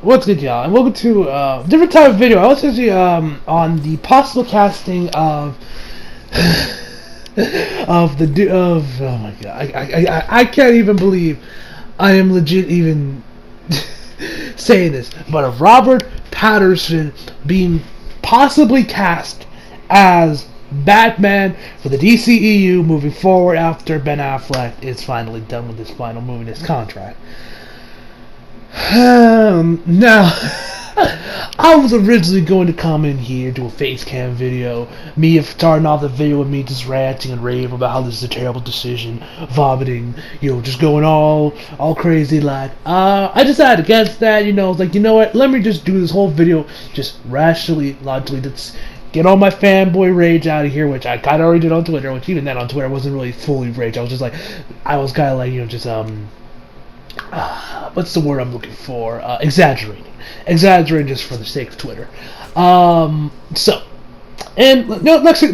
What's good, y'all? And welcome to different type of video. I was actually on the possible casting of oh my god, I can't even believe I am legit even saying this, but of Robert Pattinson being possibly cast as Batman for the DCEU moving forward after Ben Affleck is finally done with his final movie, his contract. Now, I was originally going to come in here, do a face cam video, me starting off the video with me just ranting and raving about how this is a terrible decision, vomiting, just going all crazy. I decided against that. I was like, you know what? Let me just do this whole video just rationally, logically. Let's get all my fanboy rage out of here, which I kind of already did on Twitter. Which even then on Twitter wasn't really fully rage. I was just like, I was kind of like, what's the word I'm looking for? Exaggerating just for the sake of Twitter.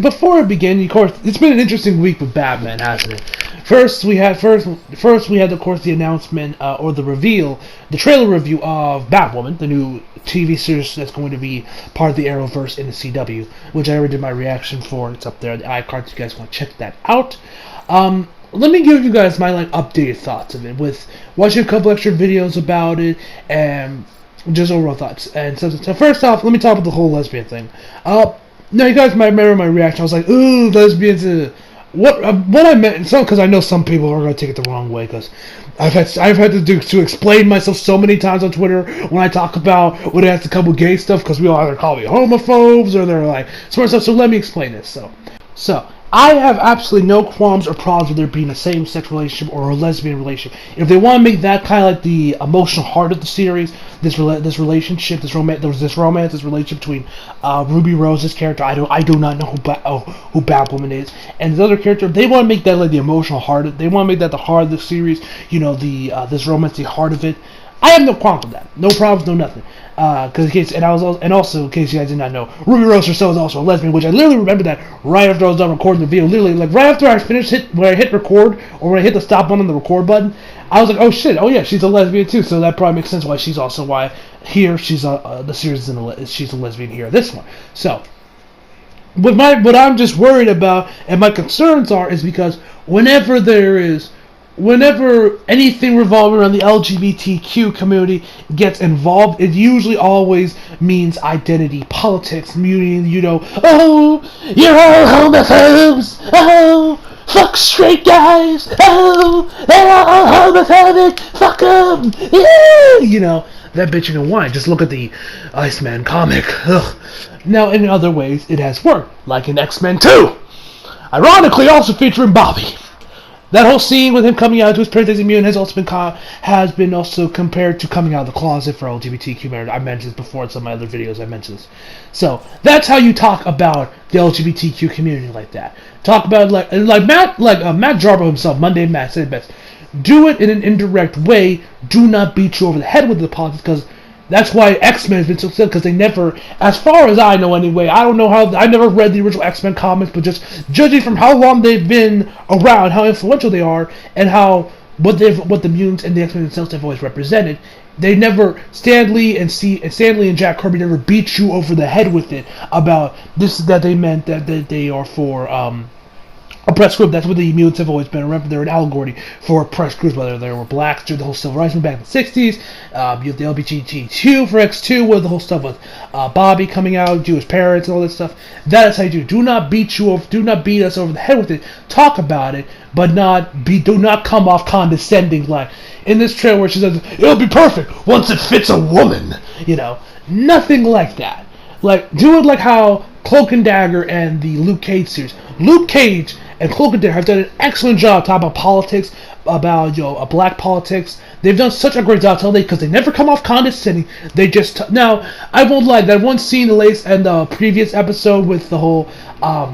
Before I begin, of course, it's been an interesting week with Batman, hasn't it? First we had, of course, the announcement or the reveal, the trailer review of Batwoman, the new TV series that's going to be part of the Arrowverse in the CW, which I already did my reaction for. It's up there, the iCards. You guys want to check that out. Let me give you guys my updated thoughts of it, with watching a couple extra videos about it and just overall thoughts. And so first off, let me talk about the whole lesbian thing. Now you guys might remember my reaction. I was like, "Ooh, lesbians." What I meant, because I know some people are going to take it the wrong way, because I've had to explain myself so many times on Twitter when I talk about when it has to come with gay stuff, because we all either call me homophobes or they're like smart stuff. So let me explain this. So I have absolutely no qualms or problems with there being a same-sex relationship or a lesbian relationship. If they want to make that kind of like the emotional heart of the series, this relationship, this relationship between Ruby Rose's character, I do not know who Batwoman is, and the other character, they want to make that like the emotional heart. They want to make that the heart of the series. This romance, the heart of it. I have no problem with that. No problems, no nothing. In case you guys did not know, Ruby Rose herself is also a lesbian, which I literally remember that right after I was done recording the video. Literally, right after I finished when I hit record, or when I hit the stop button on the record button, I was like, oh shit, oh yeah, she's a lesbian too. So that probably makes sense why she's here. She's the series she's a lesbian here. This one. So what I'm just worried about and my concerns is because whenever anything revolving around the LGBTQ community gets involved, it usually always means identity politics, meaning, oh, you're all homophobes, oh, fuck straight guys, oh, they're all homophobic, fuck them, yeah, that bitching and whine. Just look at the Iceman comic. Ugh. Now, in other ways, it has worked, like in X-Men 2, ironically also featuring Bobby. That whole scene with him coming out to his parents immune has been also compared to coming out of the closet for LGBTQ marriage. I mentioned this before in some of my other videos. I mentioned this. So that's how you talk about the LGBTQ community like that. Talk about Matt Jarbo himself, Monday Matt said it best. Do it in an indirect way. Do not beat you over the head with the politics, because that's why X-Men has been so good, because they never, as far as I know anyway, I don't know how, I never read the original X-Men comics, but just judging from how long they've been around, how influential they are, and what the mutants and the X-Men themselves have always represented, they never, Stanley and Jack Kirby never beat you over the head with it about this, that they meant that they are for, oppressed group. That's what the mutants have always been. Remember, they're an allegory for oppressed groups, whether they were blacks during the whole civil rights movement back in the 60s. You have the LGBTQ for X2, with the whole stuff with Bobby coming out, Jewish parents, and all this stuff. That is how you do. Do not beat us over the head with it. Talk about it, but do not come off condescending, like in this trailer where she says, it'll be perfect once it fits a woman. Nothing like that. Do it like how Cloak and Dagger and the Luke Cage series. Luke Cage and Cloak and Dagger have done an excellent job talking about politics, about black politics. They've done such a great job because they never come off condescending. They just now, I won't lie, that one scene in the previous episode with the whole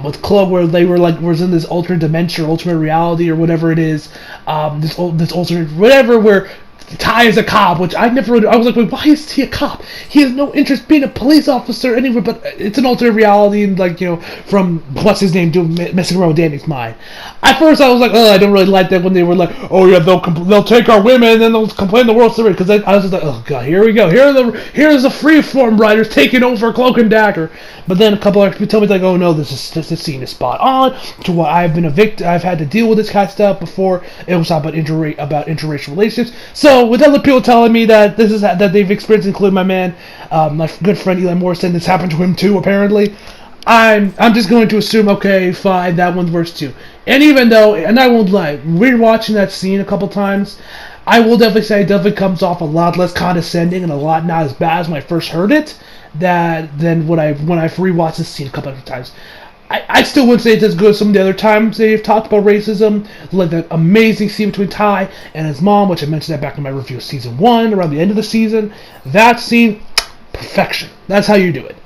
with Cloak, where they was in this alternate dimension, or ultimate reality, or whatever it is, this alternate whatever, where Ty is a cop, which I never. I was like, wait, why is he a cop? He has no interest being a police officer anywhere. But it's an alternate reality, and like from what's his name doing messing around with Danny's mind. At first, I was like, oh, I don't really like that when they were like, oh yeah, they'll take our women and then they'll complain the world's series. Because I was just like, oh god, here we go. Here's the freeform writers taking over Cloak and Dagger. But then a couple of people tell me like, oh no, this scene is spot on to what I've been a victim. I've had to deal with this kind of stuff before. It was about interracial relationships. So with other people telling me that this is that they've experienced, including my man, my good friend Eli Morrison, this happened to him too apparently. I'm just going to assume, okay, fine, that one's worse too. And even though, and I won't lie, rewatching that scene a couple times, I will definitely say it definitely comes off a lot less condescending and a lot not as bad as when I first heard it than when I've rewatched this scene a couple of times. I still wouldn't say it's as good as some of the other times they've talked about racism, like that amazing scene between Ty and his mom, which I mentioned that back in my review of season 1, around the end of the season. That scene, perfection. That's how you do it,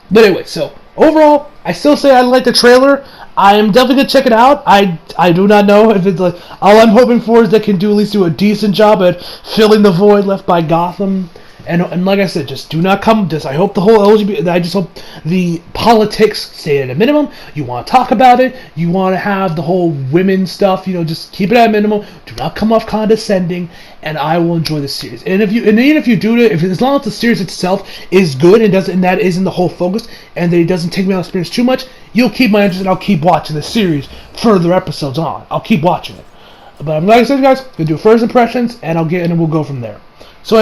But anyway, so overall, I still say I like the trailer. I am definitely gonna check it out. I do not know if it's like all I'm hoping for is they can at least do a decent job at filling the void left by Gotham. And like I said, just do not come this. I hope the whole LGBT. I just hope the politics stay at a minimum. You want to talk about it. You want to have the whole women stuff. Just keep it at a minimum. Do not come off condescending. And I will enjoy the series. And even if you do it, as long as the series itself is good and that isn't the whole focus, and that it doesn't take me out of experience too much, you'll keep my interest. And I'll keep watching the series. Further episodes on. I'll keep watching it. But like I said, guys, gonna do first impressions, and we'll go from there. So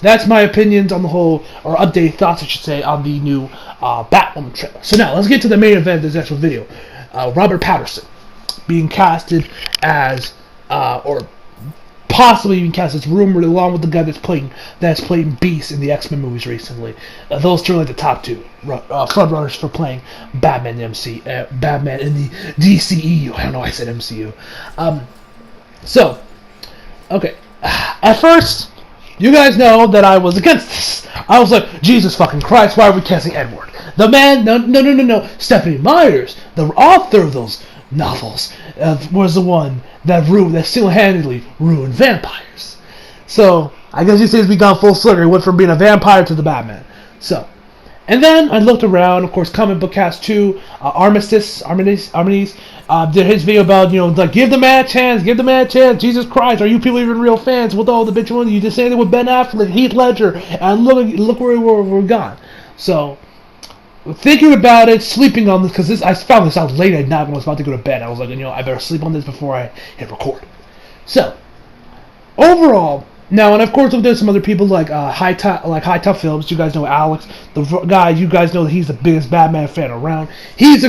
that's my opinions on the whole, or updated thoughts, I should say, on the new Batwoman trailer. So now, let's get to the main event of this actual video. Robert Pattinson being casted as, or possibly being cast as rumored, along with the guy that's playing Beast in the X-Men movies recently. Those two are like the top two front runners for playing Batman in Batman in the DCEU. I don't know why I said MCU. Okay. At first, you guys know that I was against this. I was like, Jesus fucking Christ, why are we casting Edward? The man, no. Stephanie Myers, the author of those novels, was the one that single-handedly ruined vampires. So, I guess you say we got full circle. He went from being a vampire to the Batman. So, and then I looked around, of course, Comic Book Cast 2, Armistice, did his video about, like, give the man a chance, Jesus Christ, are you people even real fans? With all the bitch ones, you just saying it with Ben Affleck, Heath Ledger, and look where we're gone. So, thinking about it, sleeping on this, because I found this out late at night when I was about to go to bed. I was like, I better sleep on this before I hit record. So, overall, now, and of course, there's some other people like High Top Films. You guys know Alex, the guy. You guys know that he's the biggest Batman fan around. He's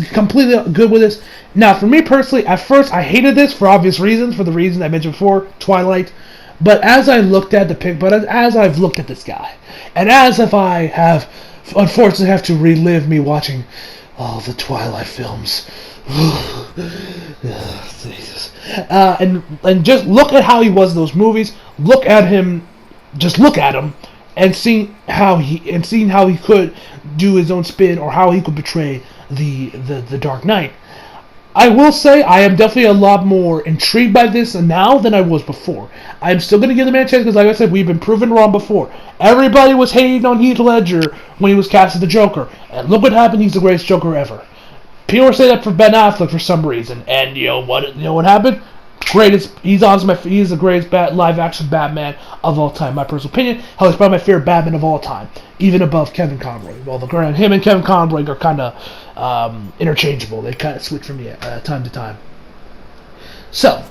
completely good with this. Now, for me personally, at first I hated this for obvious reasons, for the reasons I mentioned before, Twilight. But as I looked at as I've looked at this guy, and as if I have unfortunately have to relive me watching all the Twilight films. And just look at how he was in those movies. Look at him, and seeing how he could do his own spin, or how he could portray the Dark Knight. I will say I am definitely a lot more intrigued by this now than I was before. I'm still going to give the man a chance because, like I said, we've been proven wrong before. Everybody was hating on Heath Ledger when he was cast as the Joker, and look what happened. He's the greatest Joker ever. People say that for Ben Affleck for some reason, and you know what happened? He's the greatest live action Batman of all time. My personal opinion. Hell, he's probably my favorite Batman of all time, even above Kevin Conroy. Well, him and Kevin Conroy are kind of interchangeable. They kind of switch from time to time. So,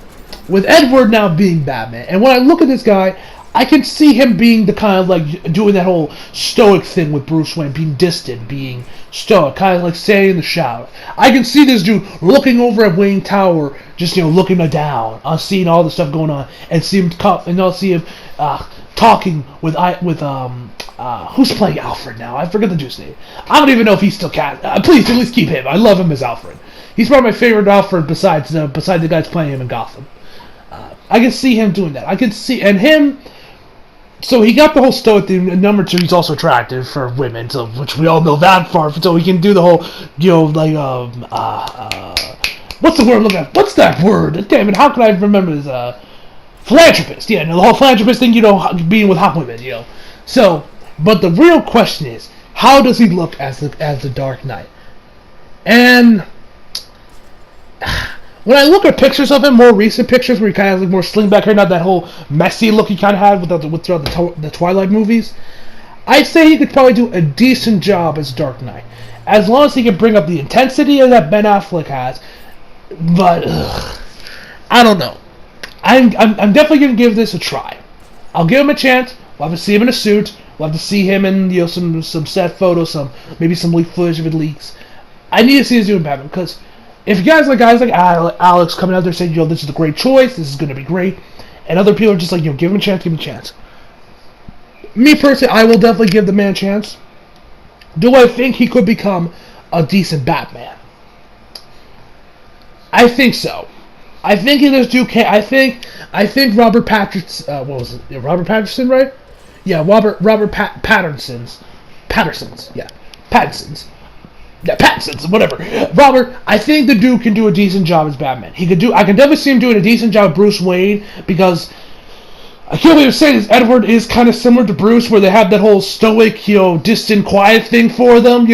with Edward now being Batman, and when I look at this guy, I can see him being the kind of like doing that whole stoic thing with Bruce Wayne, being distant, being stoic, kind of like standing in the shadow. I can see this dude looking over at Wayne Tower, just looking down, seeing all the stuff going on, and see him talking with who's playing Alfred now? I forget the dude's name. I don't even know if he's still cast. Please at least keep him. I love him as Alfred. He's probably my favorite Alfred besides the guys playing him in Gotham. I can see him doing that. I can see and him. So he got the whole stoic thing. And number two, he's also attractive for women, so which we all know that far. So he can do the whole, what's the word I'm looking at? What's that word? Damn it! How can I remember this? Philanthropist, yeah, the whole philanthropist thing, being with hot women, So, but the real question is, how does he look as the Dark Knight? And when I look at pictures of him, more recent pictures where he kind of has like more sling back hair, not that whole messy look he kind of had throughout the Twilight movies, I'd say he could probably do a decent job as Dark Knight, as long as he can bring up the intensity that Ben Affleck has. But I don't know. I'm definitely gonna give this a try. I'll give him a chance. We'll have to see him in a suit. We'll have to see him in some set photos, maybe some leaked footage if it leaks. I need to see his doing Batman, because if guys like Alex coming out there saying, this is a great choice, this is gonna be great, and other people are just like, give him a chance, give him a chance. Me personally, I will definitely give the man a chance. Do I think he could become a decent Batman? I think so. I think he does do. I think Robert Pattinson. What was it? Yeah, Robert Pattinson, right? Yeah, Patterson's. Yeah, Pattinson's. Yeah, Pattinson's. Whatever. Robert. I think the dude can do a decent job as Batman. He could do. I can definitely see him doing a decent job as Bruce Wayne, because I can't believe I'm saying this. Edward is kind of similar to Bruce, where they have that whole stoic, distant, quiet thing for them.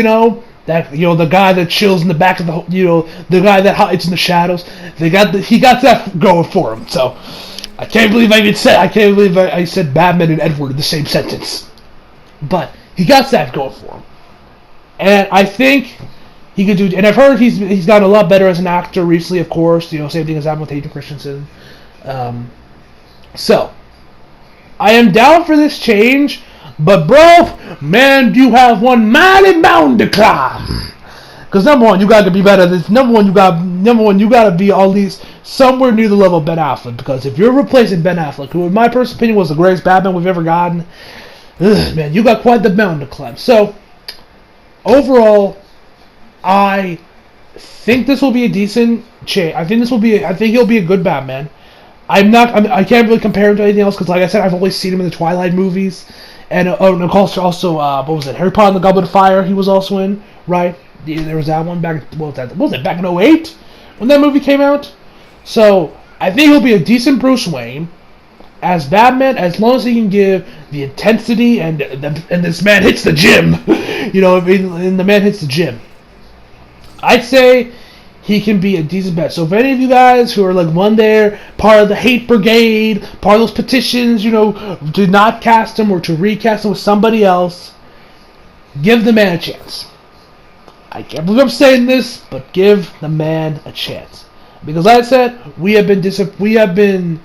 That the guy that chills in the back of the guy that hides in the shadows. He got that going for him. So I can't believe I said Batman and Edward in the same sentence. But he got that going for him, and I think he could do. And I've heard he's gotten a lot better as an actor recently. Of course, same thing as happened with Hayden Christensen. So I am down for this change. But bro, man, you have one mighty mountain to climb. Because number one, you got to be better than number one. You got to be at least somewhere near the level of Ben Affleck. Because if you're replacing Ben Affleck, who in my personal opinion was the greatest Batman we've ever gotten, man, you got quite the mountain to climb. So overall, I think this will be a decent change. I think he'll be a good Batman. I can't really compare him to anything else because, like I said, I've only seen him in the Twilight movies. And of course, also, what was it? Harry Potter and the Goblet of Fire. He was also in, right? There was that one back. What was it? Back in 2008 when that movie came out. So I think he'll be a decent Bruce Wayne as Batman, as long as he can give the intensity and this man hits the gym. And the man hits the gym. I'd say he can be a decent bet. So if any of you guys who are like part of the hate brigade, part of those petitions, to not cast him or to recast him with somebody else, give the man a chance. I can't believe I'm saying this, but give the man a chance. Because like I said, we have been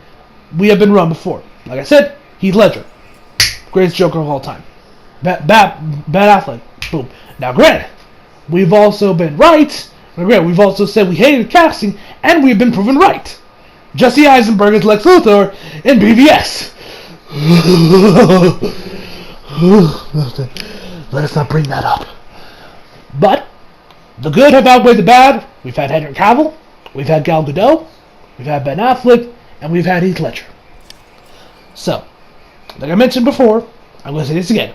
wrong before. Like I said, Heath Ledger, greatest Joker of all time. Bad Affleck, boom. Now granted, we've also been right. We've also said we hated casting, and we've been proven right. Jesse Eisenberg is Lex Luthor in BVS. Let us not bring that up. But the good have outweighed the bad. We've had Henry Cavill, we've had Gal Gadot, we've had Ben Affleck, and we've had Heath Ledger. So, like I mentioned before, I'm going to say this again.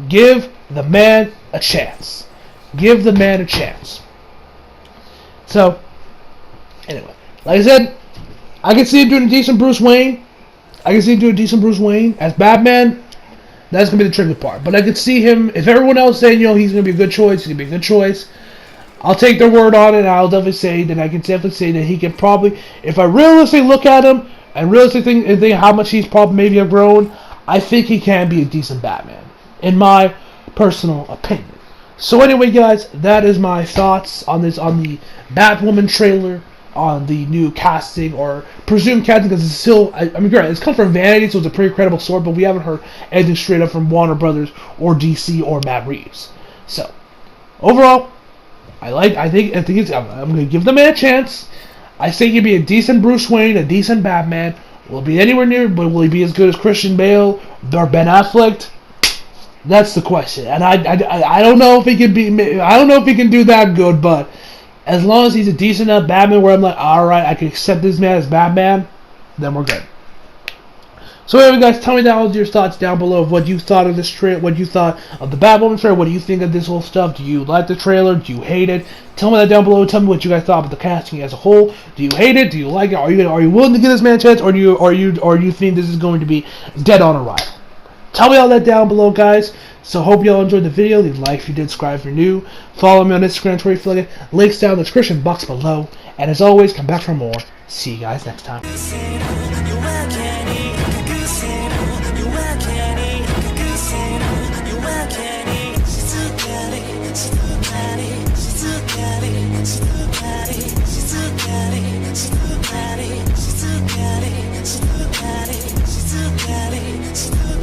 Give the man a chance. Give the man a chance. So, anyway, like I said, I can see him doing a decent Bruce Wayne. As Batman. That's going to be the tricky part. But I could see him, if everyone else saying, he's going to be a good choice, I'll take their word on it, and I'll definitely say that he can probably, if I realistically look at him, and realistically think how much he's probably maybe have grown, I think he can be a decent Batman, in my personal opinion. So anyway, guys, that is my thoughts on the Batwoman trailer, on the new casting, or presumed casting, because it's still, granted, it's come from Vanity, so it's a pretty credible source, but we haven't heard anything straight up from Warner Brothers, or DC, or Matt Reeves. So, overall, I'm going to give the man a chance. I say he'd be a decent Bruce Wayne, a decent Batman. Will he be anywhere near, but will he be as good as Christian Bale, or Ben Affleck? That's the question, and I don't know if he can be. I don't know if he can do that good, but as long as he's a decent enough Batman, where I'm like, all right, I can accept this man as Batman, then we're good. So anyway, guys, tell me down your thoughts down below of what you thought of this trailer, what you thought of the Batwoman trailer, what do you think of this whole stuff? Do you like the trailer? Do you hate it? Tell me that down below. Tell me what you guys thought about the casting as a whole. Do you hate it? Do you like it? Are you willing to give this man a chance, or do you think this is going to be dead on arrival? Tell me all that down below, guys. So hope you all enjoyed the video. Leave a like if you did, subscribe if you're new. Follow me on Instagram, Twitter if you like it. Links down in the description box below. And as always, come back for more. See you guys next time. She's too